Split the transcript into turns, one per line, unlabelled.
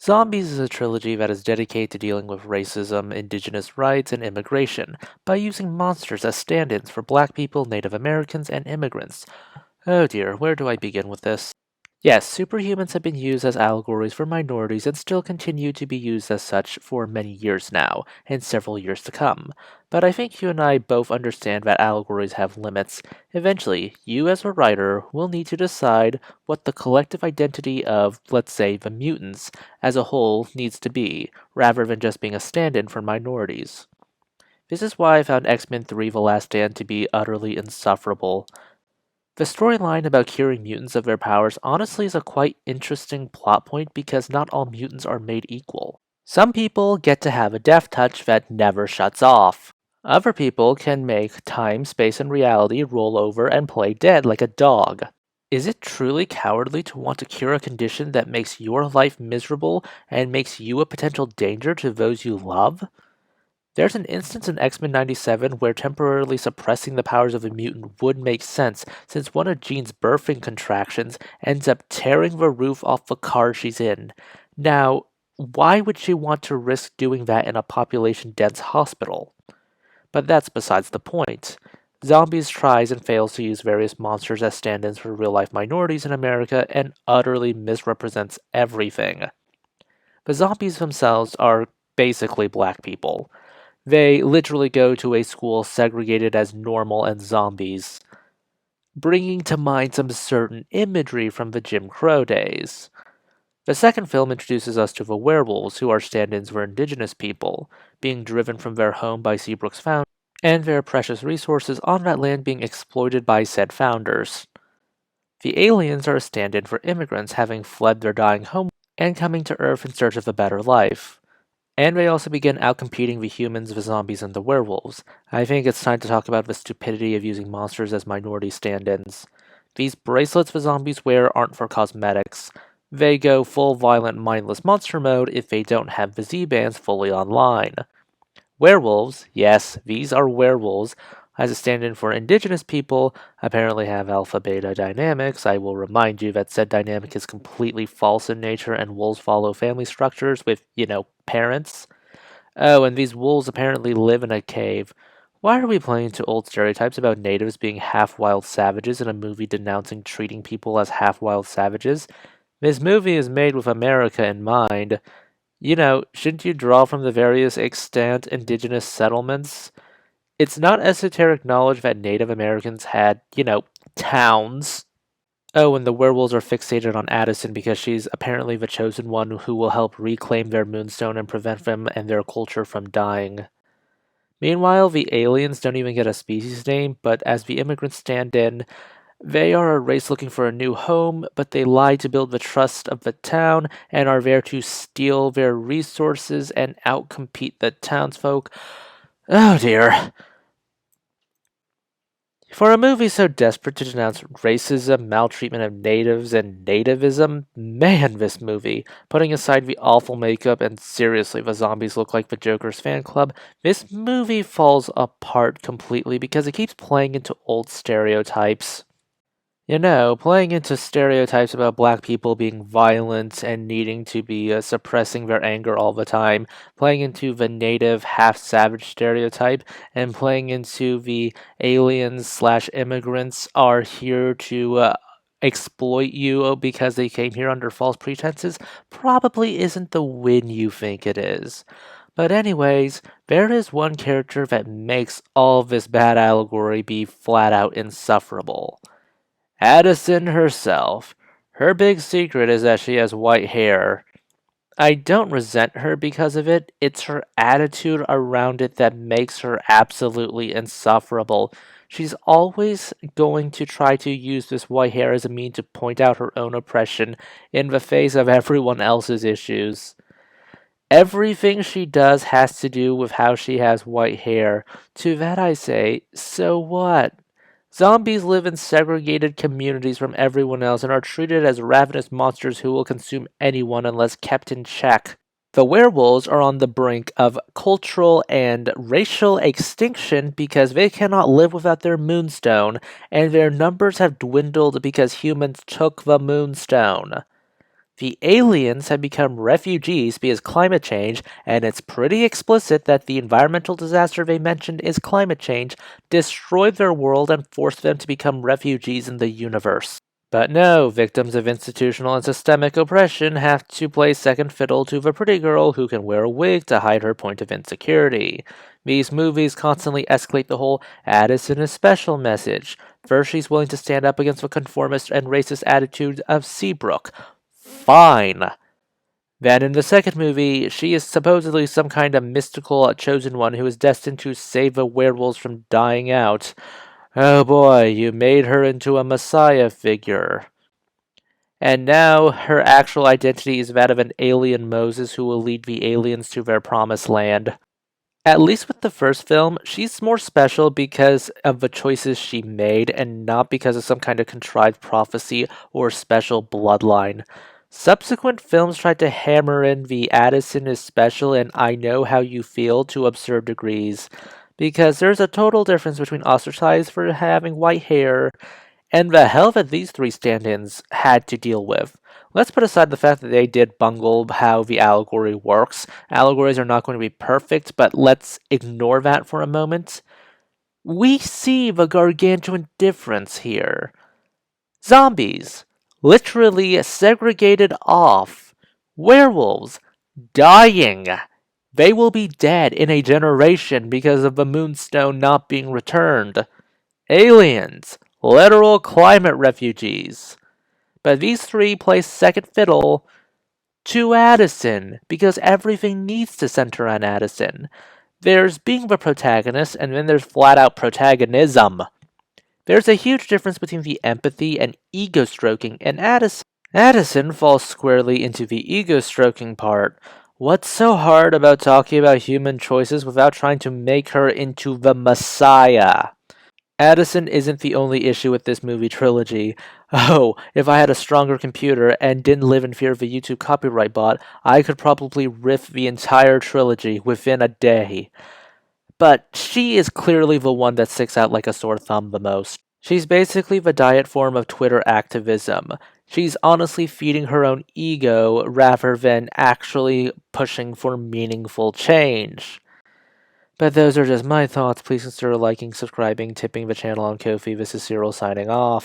Zombies is a trilogy that is dedicated to dealing with racism, indigenous rights, and immigration by using monsters as stand ins for black people, Native Americans, and immigrants. Oh dear, where do I begin with this? Yes, superhumans have been used as allegories for minorities and still continue to be used as such for many years now, and several years to come. But I think you and I both understand that allegories have limits. Eventually, you as a writer will need to decide what the collective identity of, let's say, the mutants as a whole needs to be, rather than just being a stand in for minorities. This is why I found X-Men 3 The Last Stand to be utterly insufferable. The storyline about curing mutants of their powers honestly is a quite interesting plot point because not all mutants are made equal. Some people get to have a death touch that never shuts off. Other people can make time, space, and reality roll over and play dead like a dog. Is it truly cowardly to want to cure a condition that makes your life miserable and makes you a potential danger to those you love? There's an instance in X-Men 97 where temporarily suppressing the powers of a mutant would make sense, since one of Jean's birthing contractions ends up tearing the roof off the car she's in. Now, why would she want to risk doing that in a population-dense hospital? But that's besides the point. Zombies tries and fails to use various monsters as stand-ins for real-life minorities in America and utterly misrepresents everything. The zombies themselves are basically black people. They literally go to a school segregated as normal and zombies, bringing to mind some certain imagery from the Jim Crow days. The second film introduces us to the werewolves, who are stand ins for indigenous people, being driven from their home by Seabrook's founders, and their precious resources on that land being exploited by said founders. The aliens are a stand in for immigrants having fled their dying home and coming to Earth in search of a better life. And they also begin outcompeting the humans, the zombies, and the werewolves. I think it's time to talk about the stupidity of using monsters as minority stand-ins. These bracelets the zombies wear aren't for cosmetics. They go full violent mindless monster mode if they don't have the Z-bands fully online. Werewolves, yes, these are werewolves, as a stand-in for indigenous people, apparently have alpha-beta dynamics. I will remind you that said dynamic is completely false in nature and wolves follow family structures with, parents. Oh, and these wolves apparently live in a cave. Why are we playing to old stereotypes about natives being half-wild savages in a movie denouncing treating people as half-wild savages? This movie is made with America in mind. Shouldn't you draw from the various extant indigenous settlements? It's not esoteric knowledge that Native Americans had, towns. Oh, and the werewolves are fixated on Addison because she's apparently the chosen one who will help reclaim their moonstone and prevent them and their culture from dying. Meanwhile, the aliens don't even get a species name, but as the immigrants stand in, they are a race looking for a new home, but they lie to build the trust of the town and are there to steal their resources and outcompete the townsfolk. Oh dear. For a movie so desperate to denounce racism, maltreatment of natives, and nativism, man, this movie, putting aside the awful makeup and seriously, the zombies look like the Joker's fan club, this movie falls apart completely because it keeps playing into old stereotypes. Playing into stereotypes about black people being violent and needing to be suppressing their anger all the time, playing into the native half savage stereotype, and playing into the aliens slash immigrants are here to exploit you because they came here under false pretenses probably isn't the win you think it is. But anyways, there is one character that makes all this bad allegory be flat out insufferable. Addison herself. Her big secret is that she has white hair. I don't resent her because of it, it's her attitude around it that makes her absolutely insufferable. She's always going to try to use this white hair as a means to point out her own oppression in the face of everyone else's issues. Everything she does has to do with how she has white hair. To that I say, so what? Zombies live in segregated communities from everyone else and are treated as ravenous monsters who will consume anyone unless kept in check. The werewolves are on the brink of cultural and racial extinction because they cannot live without their moonstone, and their numbers have dwindled because humans took the moonstone. The aliens have become refugees because climate change, and it's pretty explicit that the environmental disaster they mentioned is climate change, destroyed their world and forced them to become refugees in the universe. But no, victims of institutional and systemic oppression have to play second fiddle to the pretty girl who can wear a wig to hide her point of insecurity. These movies constantly escalate the whole Addison is special message. First, she's willing to stand up against the conformist and racist attitudes of Seabrook. Fine. Then in the second movie, she is supposedly some kind of mystical chosen one who is destined to save the werewolves from dying out. Oh boy, you made her into a messiah figure. And now her actual identity is that of an alien Moses who will lead the aliens to their promised land. At least with the first film, she's more special because of the choices she made and not because of some kind of contrived prophecy or special bloodline. Subsequent films tried to hammer in the Addison is special and I know how you feel to absurd degrees, because there's a total difference between ostracized for having white hair and the hell that these three stand-ins had to deal with. Let's put aside the fact that they did bungle how the allegory works. Allegories are not going to be perfect, but let's ignore that for a moment. We see the gargantuan difference here. Zombies, literally segregated off. Werewolves, dying. They will be dead in a generation because of the moonstone not being returned. Aliens, literal climate refugees. But these three play second fiddle to Addison because everything needs to center on Addison. There's being the protagonist, and then there's flat out protagonism. There's a huge difference between the empathy and ego stroking in Addison. Addison falls squarely into the ego stroking part. What's so hard about talking about human choices without trying to make her into the Messiah? Addison isn't the only issue with this movie trilogy. Oh, if I had a stronger computer and didn't live in fear of a YouTube copyright bot, I could probably riff the entire trilogy within a day. But she is clearly the one that sticks out like a sore thumb the most. She's basically the diet form of Twitter activism. She's honestly feeding her own ego rather than actually pushing for meaningful change. But those are just my thoughts. Please consider liking, subscribing, tipping the channel on Ko-fi. This is Cyril signing off.